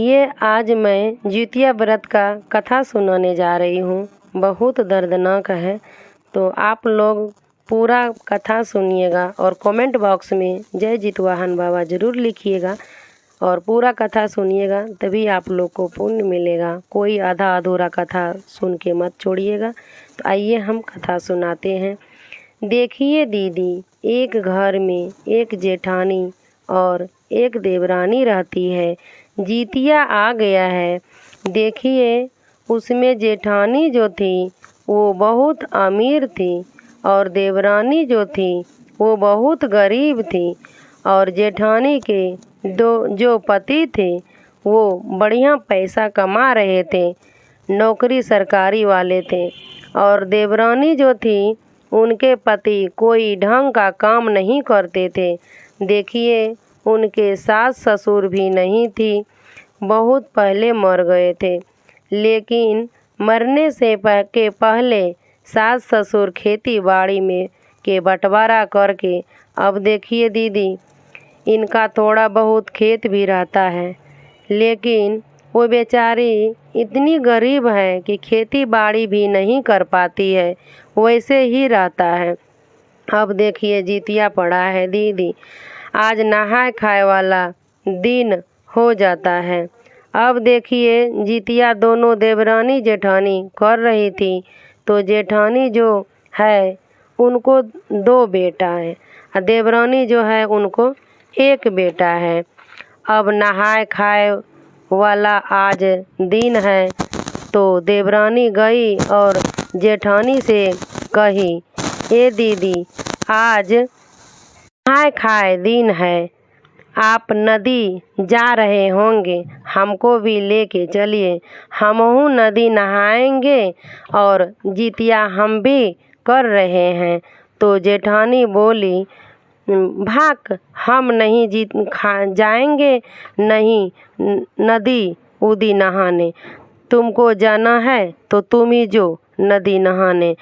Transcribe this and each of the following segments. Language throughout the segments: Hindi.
ये आज मैं जितिया व्रत का कथा सुनाने जा रही हूँ। बहुत दर्दनाक है, तो आप लोग पूरा कथा सुनिएगा और कमेंट बॉक्स में जय जितवाहन बाबा ज़रूर लिखिएगा और पूरा कथा सुनिएगा, तभी आप लोग को पुण्य मिलेगा। कोई आधा अधूरा कथा सुन के मत छोड़िएगा। तो आइए हम कथा सुनाते हैं। देखिए दीदी, एक घर में एक जेठानी और एक देवरानी रहती है। जितिया आ गया है। देखिए, उसमें जेठानी जो थी वो बहुत अमीर थी और देवरानी जो थी वो बहुत गरीब थी। और जेठानी के जो पति थे वो बढ़िया पैसा कमा रहे थे, नौकरी सरकारी वाले थे। और देवरानी जो थी उनके पति कोई ढंग का काम नहीं करते थे। देखिए, उनके सास ससुर भी नहीं थी, बहुत पहले मर गए थे। लेकिन मरने से के पहले सास ससुर खेती बाड़ी में के बंटवारा करके, अब देखिए दीदी, इनका थोड़ा बहुत खेत भी रहता है, लेकिन वो बेचारी इतनी गरीब है कि खेती बाड़ी भी नहीं कर पाती है, वैसे ही रहता है। अब देखिए, जितिया पड़ा है दीदी, आज नहाय खाए वाला दिन हो जाता है। अब देखिए, जितिया दोनों देवरानी जेठानी कर रही थी। तो जेठानी जो है उनको 2 बेटा है और देवरानी जो है उनको 1 बेटा है। अब नहाय खाए वाला आज दिन है, तो देवरानी गई और जेठानी से कही, ए दीदी, आज नहाय खाए दिन है, आप नदी जा रहे होंगे, हमको भी लेके चलिए, हमहू नदी नहाएंगे और जितिया हम भी कर रहे हैं। तो जेठानी बोली, भाग, हम नहीं जाएंगे नहीं नदी उदी नहाने, तुमको जाना है तो तुम ही जो नदी नहाने।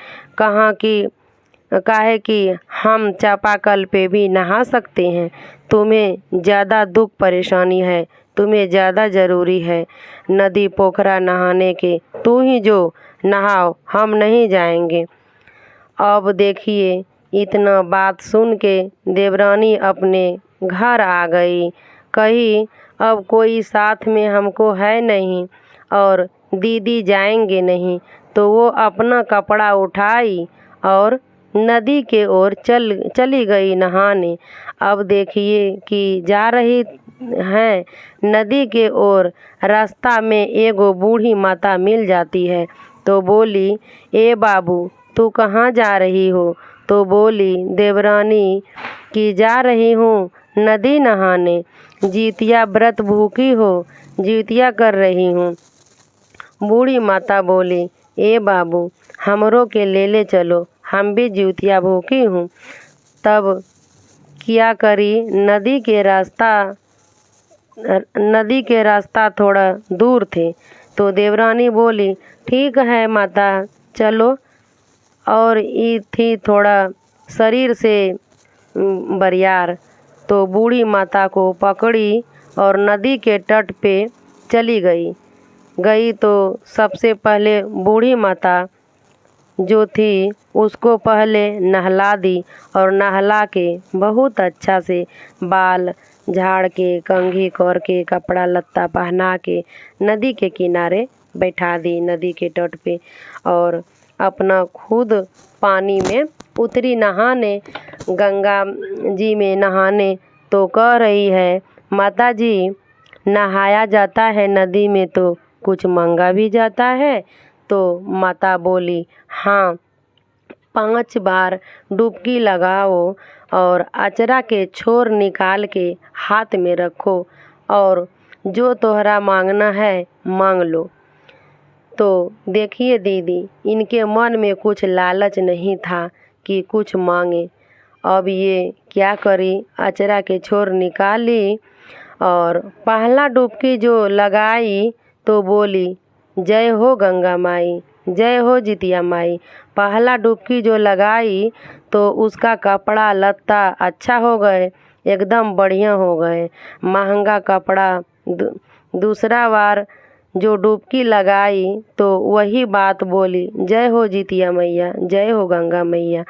काहे कि हम चापाकल पे भी नहा सकते हैं, तुम्हें ज़्यादा दुख परेशानी है, तुम्हें ज़्यादा ज़रूरी है नदी पोखरा नहाने के, तू ही जो नहाओ, हम नहीं जाएंगे। अब देखिए, इतना बात सुन के देवरानी अपने घर आ गई। कही, अब कोई साथ में हमको है नहीं और दीदी जाएंगे नहीं। तो वो अपना कपड़ा उठाई और नदी के ओर चली गई नहाने। अब देखिए कि जा रही हैं नदी के ओर, रास्ता में एगो बूढ़ी माता मिल जाती है। तो बोली, ए बाबू, तू कहाँ जा रही हो? तो बोली देवरानी कि जा रही हूँ नदी नहाने, जितिया व्रत भूखी हो, जितिया कर रही हूँ। बूढ़ी माता बोली, ए बाबू, हमरो के ले चलो, हम भी जितिया भूखी हूँ। तब क्या करी, नदी के रास्ता थोड़ा दूर थे। तो देवरानी बोली, ठीक है माता, चलो। और ये थी थोड़ा शरीर से बरियार, तो बूढ़ी माता को पकड़ी और नदी के तट पे चली गई। तो सबसे पहले बूढ़ी माता जो थी उसको पहले नहला दी और नहला के बहुत अच्छा से बाल झाड़ के, कंघी करके, कपड़ा लत्ता पहना के नदी के किनारे बैठा दी, नदी के तट पे। और अपना खुद पानी में उतरी नहाने, गंगा जी में नहाने। तो कह रही है, माता जी, नहाया जाता है नदी में तो कुछ मांगा भी जाता है। तो माता बोली, हाँ, 5 बार डुबकी लगाओ और अचरा के छोर निकाल के हाथ में रखो और जो तोहरा मांगना है मांग लो। तो देखिए दीदी, इनके मन में कुछ लालच नहीं था कि कुछ मांगे। अब ये क्या करी, अचरा के छोर निकाली और पहला डुबकी जो लगाई तो बोली, जय हो गंगा माई, जय हो जितिया माई। पहला डुबकी जो लगाई तो उसका कपड़ा लत्ता अच्छा हो गए, एकदम बढ़िया हो गए। महंगा कपड़ा दूसरा बार जो डुबकी लगाई तो वही बात बोली, जय हो जितिया मैया, जय हो गंगा मैया।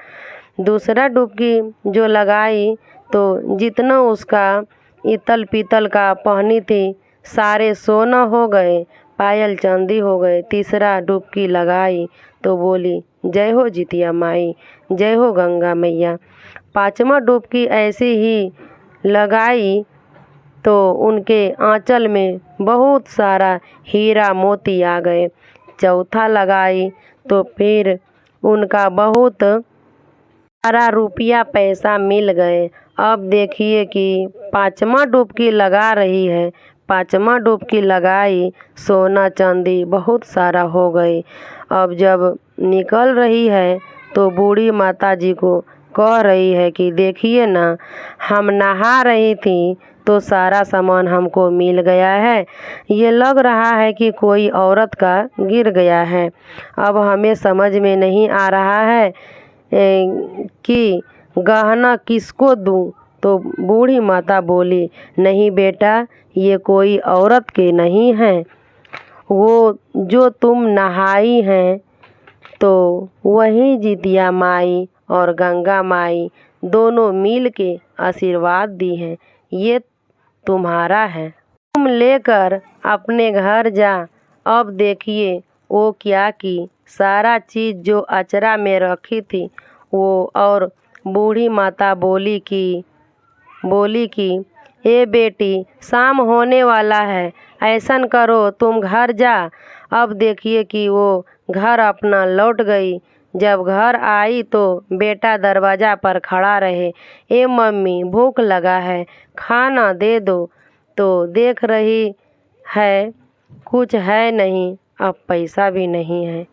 दूसरा डुबकी जो लगाई तो जितना उसका इतल पीतल का पहनी थी सारे सोना हो गए, पायल चांदी हो गए। तीसरा डुबकी लगाई तो बोली, जय हो जितिया माई, जय हो गंगा मैया। पांचवा डुबकी ऐसे ही लगाई तो उनके आंचल में बहुत सारा हीरा मोती आ गए। चौथा लगाई तो फिर उनका बहुत सारा रुपया पैसा मिल गए। अब देखिए कि पांचवा डुबकी लगा रही है, पांचवा डुबकी लगाई, सोना चांदी बहुत सारा हो गई। अब जब निकल रही है तो बूढ़ी माता जी को कह रही है कि देखिए ना, हम नहा रही थी तो सारा सामान हमको मिल गया है। ये लग रहा है कि कोई औरत का गिर गया है। अब हमें समझ में नहीं आ रहा है कि गहना किसको दूं। तो बूढ़ी माता बोली, नहीं बेटा, ये कोई औरत के नहीं हैं, वो जो तुम नहाई हैं तो वही जितिया माई और गंगा माई दोनों मिल के आशीर्वाद दी हैं, ये तुम्हारा है, तुम लेकर अपने घर जा। अब देखिए वो क्या की, सारा चीज़ जो अचरा में रखी थी वो, और बूढ़ी माता बोली कि ए बेटी, शाम होने वाला है, ऐसन करो तुम घर जा। अब देखिए कि वो घर अपना लौट गई। जब घर आई तो बेटा दरवाज़ा पर खड़ा रहे, ए मम्मी भूख लगा है, खाना दे दो। तो देख रही है कुछ है नहीं, अब पैसा भी नहीं है,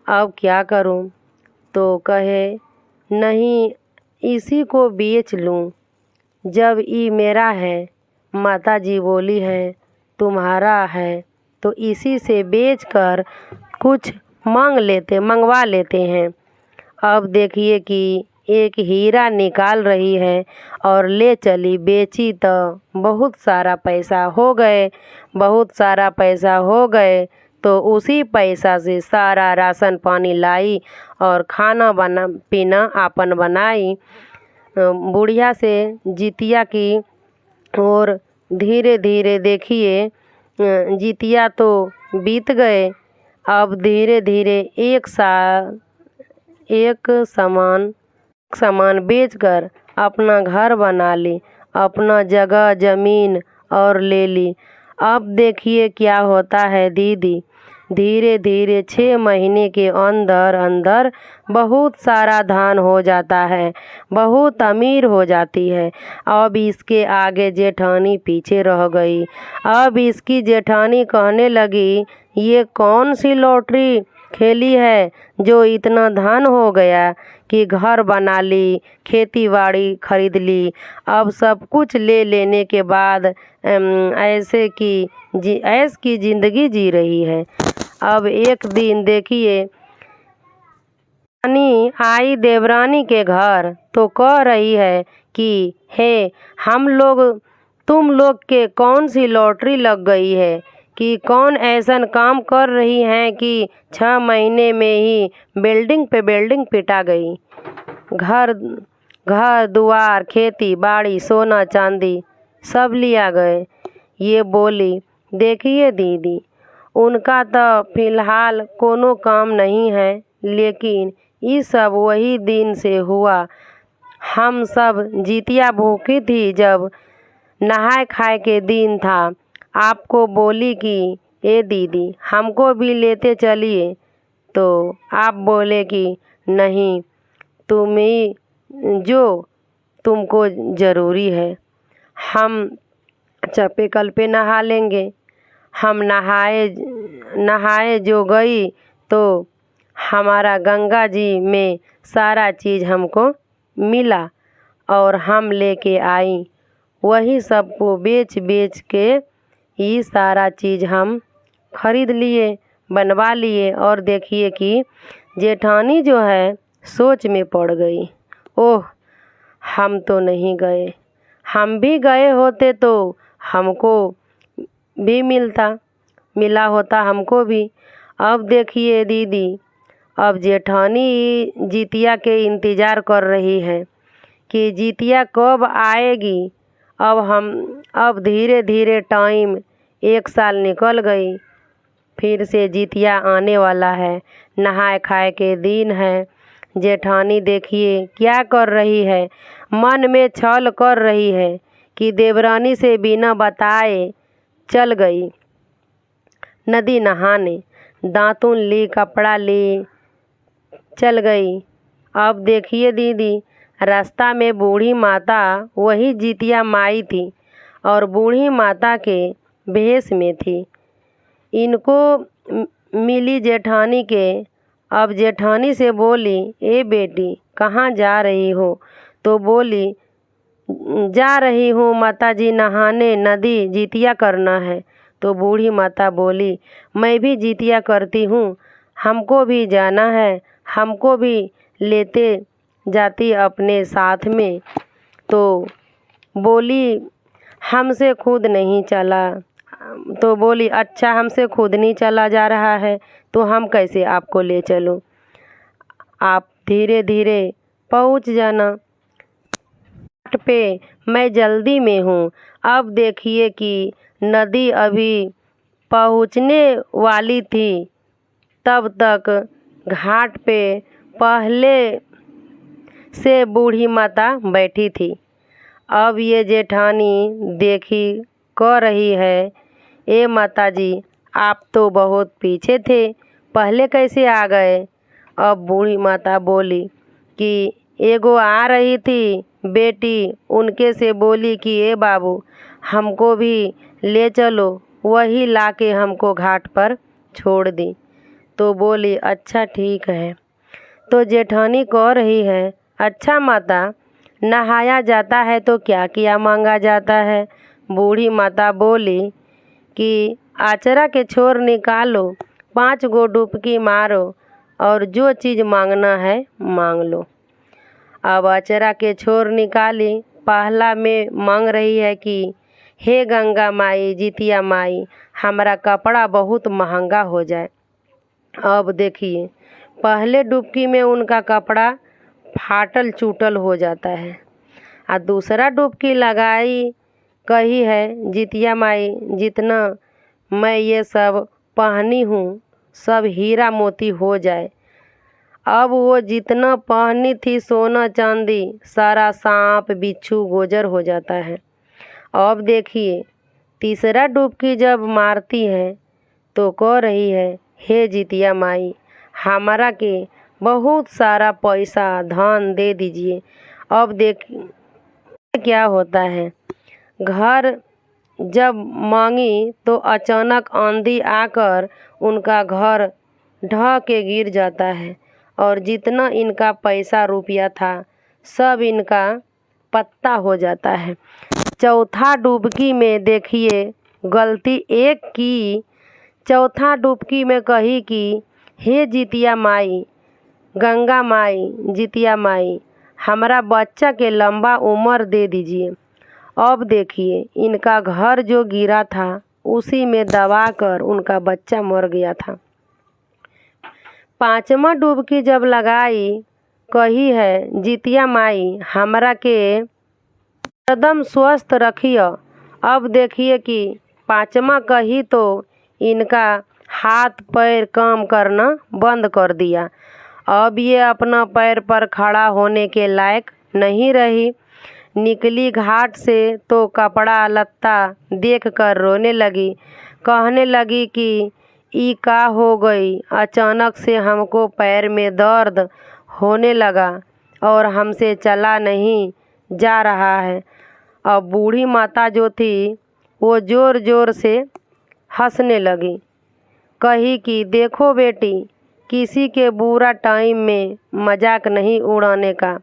अब क्या करूं। तो कहे नहीं, इसी को बेच लूं, जब ये मेरा है। माता जी बोली है तुम्हारा है तो इसी से बेचकर कुछ मंगवा लेते हैं। अब देखिए कि एक हीरा निकाल रही है और ले चली, बेची तो बहुत सारा पैसा हो गए, बहुत सारा पैसा हो गए। तो उसी पैसा से सारा राशन पानी लाई और खाना पीना आपन बनाई। बुढ़िया से जितिया की और धीरे धीरे देखिए जितिया तो बीत गए। अब धीरे धीरे एक सामान बेचकर अपना घर बना ली, अपना जगह ज़मीन और ले ली। अब देखिए क्या होता है दीदी, धीरे धीरे 6 महीने के अंदर अंदर बहुत सारा धान हो जाता है, बहुत अमीर हो जाती है। अब इसके आगे जेठानी पीछे रह गई। अब इसकी जेठानी कहने लगी, ये कौन सी लॉटरी खेली है जो इतना धन हो गया कि घर बना ली, खेती बाड़ी खरीद ली। अब सब कुछ ले लेने के बाद ऐस की ज़िंदगी जी रही है। अब एक दिन देखिए रानी आई देवरानी के घर तो कह रही है कि हे, तुम लोग के कौन सी लॉटरी लग गई है कि कौन ऐसा काम कर रही हैं कि 6 महीने में ही बिल्डिंग पे बिल्डिंग पिटा गई। घर दुआर, खेती बाड़ी, सोना चांदी सब लिया गए। ये बोली, देखिए दीदी, उनका तो फिलहाल कोनो काम नहीं है, लेकिन ये सब वही दिन से हुआ। हम सब जितिया भूखी थी, जब नहाए खाए के दिन था, आपको बोली कि ए दीदी हमको भी लेते चलिए, तो आप बोले कि नहीं, जो तुमको ज़रूरी है, हम चप्पे कल पे नहा लेंगे। हम नहाए जो गई तो हमारा गंगा जी में सारा चीज़ हमको मिला और हम लेके आई, वही सबको बेच के ये सारा चीज़ हम खरीद लिए, बनवा लिए। और देखिए कि जेठानी जो है सोच में पड़ गई, ओह हम तो नहीं गए, हम भी गए होते तो हमको भी मिला होता हमको भी। अब देखिए दीदी, अब जेठानी जितिया के इंतज़ार कर रही है कि जितिया कब आएगी। अब धीरे धीरे टाइम 1 साल निकल गई, फिर से जितिया आने वाला है, नहाए खाए के दिन है। जेठानी देखिए क्या कर रही है, मन में छल कर रही है कि देवरानी से बिना बताए चल गई नदी नहाने, दातुन ली, कपड़ा ली, चल गई। अब देखिए दीदी, रास्ता में बूढ़ी माता, वही जितिया माई थी और बूढ़ी माता के भेष में थी। इनको मिली जेठानी के। अब जेठानी से बोली, ए बेटी कहाँ जा रही हो? तो बोली, जा रही हूँ माताजी नहाने, नदी जितिया करना है। तो बूढ़ी माता बोली, मैं भी जितिया करती हूँ, हमको भी जाना है, हमको भी लेते जाती अपने साथ में। तो बोली, हमसे खुद नहीं चला। तो बोली, अच्छा हमसे खुद नहीं चला जा रहा है तो हम कैसे आपको ले चलूँ, आप धीरे धीरे पहुँच जाना घाट पे, मैं जल्दी में हूँ। अब देखिए कि नदी अभी पहुँचने वाली थी, तब तक घाट पे पहले से बूढ़ी माता बैठी थी। अब ये जेठानी देखी कह रही है, ए माताजी आप तो बहुत पीछे थे, पहले कैसे आ गए? अब बूढ़ी माता बोली कि एगो आ रही थी बेटी, उनके से बोली कि ए बाबू हमको भी ले चलो, वही लाके हमको घाट पर छोड़ दी। तो बोली, अच्छा ठीक है। तो जेठानी कह रही है, अच्छा माता, नहाया जाता है तो क्या क्या मांगा जाता है? बूढ़ी माता बोली कि आचरा के छोर निकालो, 5 गो डुबकी मारो और जो चीज़ मांगना है मांग लो। अब आचरा के छोर निकाली, पहला में मांग रही है कि हे गंगा माई, जितिया माई, हमारा कपड़ा बहुत महंगा हो जाए। अब देखिए, पहले डुबकी में उनका कपड़ा फाटल चूटल हो जाता है, और दूसरा डुबकी लगाई, कही है जितिया माई, जितना मैं ये सब पहनी हूँ सब हीरा मोती हो जाए। अब वो जितना पहनी थी सोना चांदी, सारा सांप बिच्छू गोजर हो जाता है। अब देखिए, तीसरा डुबकी जब मारती है तो कह रही है, हे जितिया माई, हमारा के बहुत सारा पैसा धन दे दीजिए। अब देखिए क्या होता है, घर जब मांगी तो अचानक आंधी आकर उनका घर ढह के गिर जाता है और जितना इनका पैसा रुपया था सब इनका पत्ता हो जाता है। चौथा डुबकी में देखिए गलती एक की, चौथा डुबकी में कही कि हे जितिया माई, गंगा माई, जितिया माई, हमारा बच्चा के लंबा उम्र दे दीजिए। अब देखिए, इनका घर जो गिरा था उसी में दबाकर उनका बच्चा मर गया था। 5वां डुबकी जब लगाई, कही है जितिया माई, हमरा के एकदम स्वस्थ रखिए। अब देखिए कि 5वां कही तो इनका हाथ पैर काम करना बंद कर दिया। अब ये अपना पैर पर खड़ा होने के लायक नहीं रही। निकली घाट से तो कपड़ा लत्ता देखकर रोने लगी, कहने लगी कि ई का हो गई, अचानक से हमको पैर में दर्द होने लगा और हमसे चला नहीं जा रहा है। अब बूढ़ी माता जो थी वो ज़ोर ज़ोर से हंसने लगी, कही कि देखो बेटी, किसी के बुरा टाइम में मजाक नहीं उड़ाने का,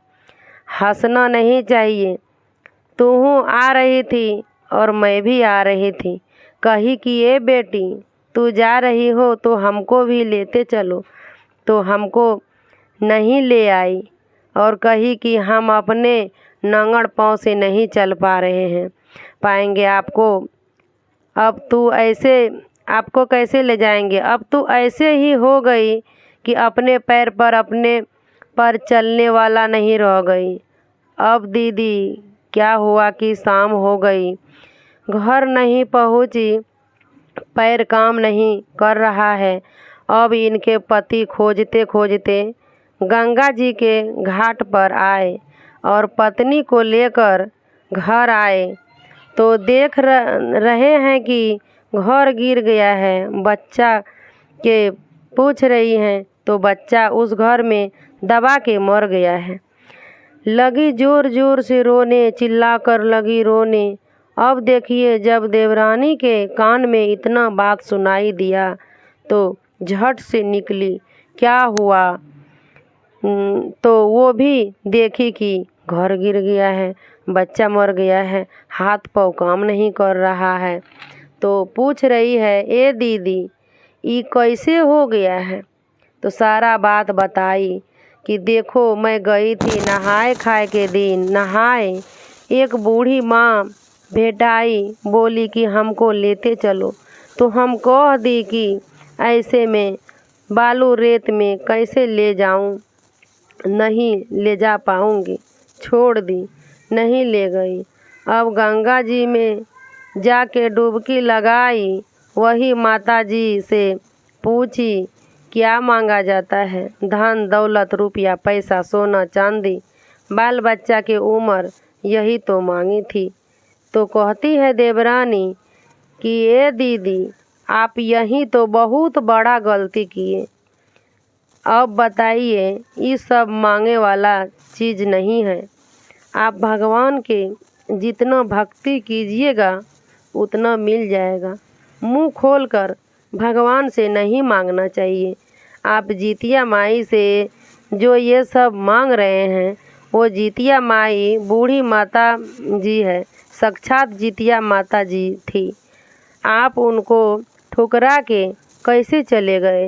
हंसना नहीं चाहिए। तू आ रही थी और मैं भी आ रही थी, कही कि ये बेटी तू जा रही हो तो हमको भी लेते चलो, तो हमको नहीं ले आई और कही कि हम अपने नंगड़ पाँव से नहीं चल पा रहे हैं, पाएंगे आपको अब तू ऐसे आपको कैसे ले जाएंगे। अब तू ऐसे ही हो गई कि अपने पैर पर अपने पर चलने वाला नहीं रह गई। अब दीदी क्या हुआ कि शाम हो गई, घर नहीं पहुंची, पैर काम नहीं कर रहा है। अब इनके पति खोजते खोजते गंगा जी के घाट पर आए और पत्नी को लेकर घर आए तो देख रहे हैं कि घर गिर गया है। बच्चा के पूछ रही हैं तो बच्चा उस घर में दबा के मर गया है। लगी जोर जोर से रोने, चिल्लाकर लगी रोने। अब देखिए जब देवरानी के कान में इतना बात सुनाई दिया तो झट से निकली। क्या हुआ? तो वो भी देखी कि घर गिर गया है, बच्चा मर गया है, हाथ पाँव काम नहीं कर रहा है। तो पूछ रही है, ए दीदी ये कैसे हो गया है? तो सारा बात बताई कि देखो मैं गई थी नहाए खाए के दिन, नहाए एक बूढ़ी माँ भेटाई, बोली कि हमको लेते चलो। तो हम कह दी कि ऐसे में बालू रेत में कैसे ले जाऊं, नहीं ले जा पाऊंगी, छोड़ दी, नहीं ले गई। अब गंगा जी में जाके डुबकी लगाई, वही माता जी से पूछी क्या मांगा जाता है। धन दौलत रुपया पैसा सोना चांदी बाल बच्चा की उम्र यही तो मांगी थी। तो कहती है देवरानी कि ये दीदी आप यही तो बहुत बड़ा गलती किए। अब बताइए ये सब मांगे वाला चीज़ नहीं है। आप भगवान के जितना भक्ति कीजिएगा उतना मिल जाएगा। मुंह खोलकर भगवान से नहीं मांगना चाहिए। आप जितिया माई से जो ये सब मांग रहे हैं वो जितिया माई बूढ़ी माता जी है, साक्षात जितिया माता जी थी। आप उनको ठुकरा के कैसे चले गए?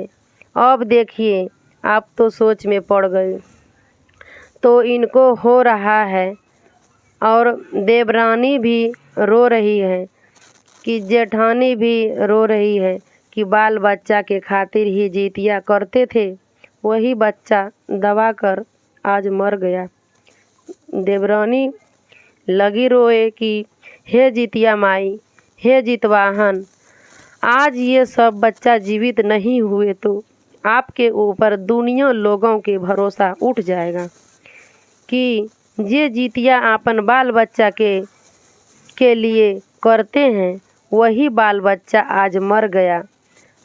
अब देखिए आप तो सोच में पड़ गए। तो इनको हो रहा है और देवरानी भी रो रही है कि जेठानी भी रो रही है कि बाल बच्चा के खातिर ही जितिया करते थे, वही बच्चा दबा कर आज मर गया। देवरानी लगी रोए कि हे जितिया माई, हे जितवाहन, आज ये सब बच्चा जीवित नहीं हुए तो आपके ऊपर दुनिया लोगों के भरोसा उठ जाएगा कि ये जितिया अपन बाल बच्चा के लिए करते हैं, वही बाल बच्चा आज मर गया।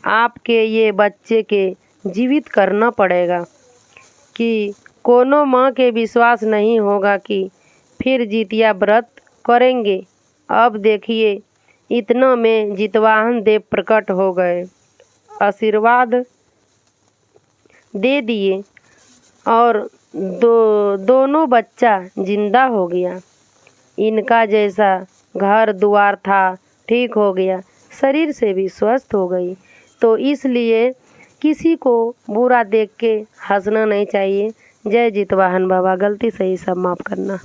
आपके ये बच्चे के जीवित करना पड़ेगा कि कोनो माँ के विश्वास नहीं होगा कि फिर जितिया व्रत करेंगे। अब देखिए इतना में जितवाहन देव प्रकट हो गए, आशीर्वाद दे दिए और दोनों बच्चा जिंदा हो गया। इनका जैसा घर द्वार था ठीक हो गया, शरीर से भी स्वस्थ हो गई। तो इसलिए किसी को बुरा देख के हंसना नहीं चाहिए। जय जितवाहन बाबा, गलती सही सब माफ़ करना।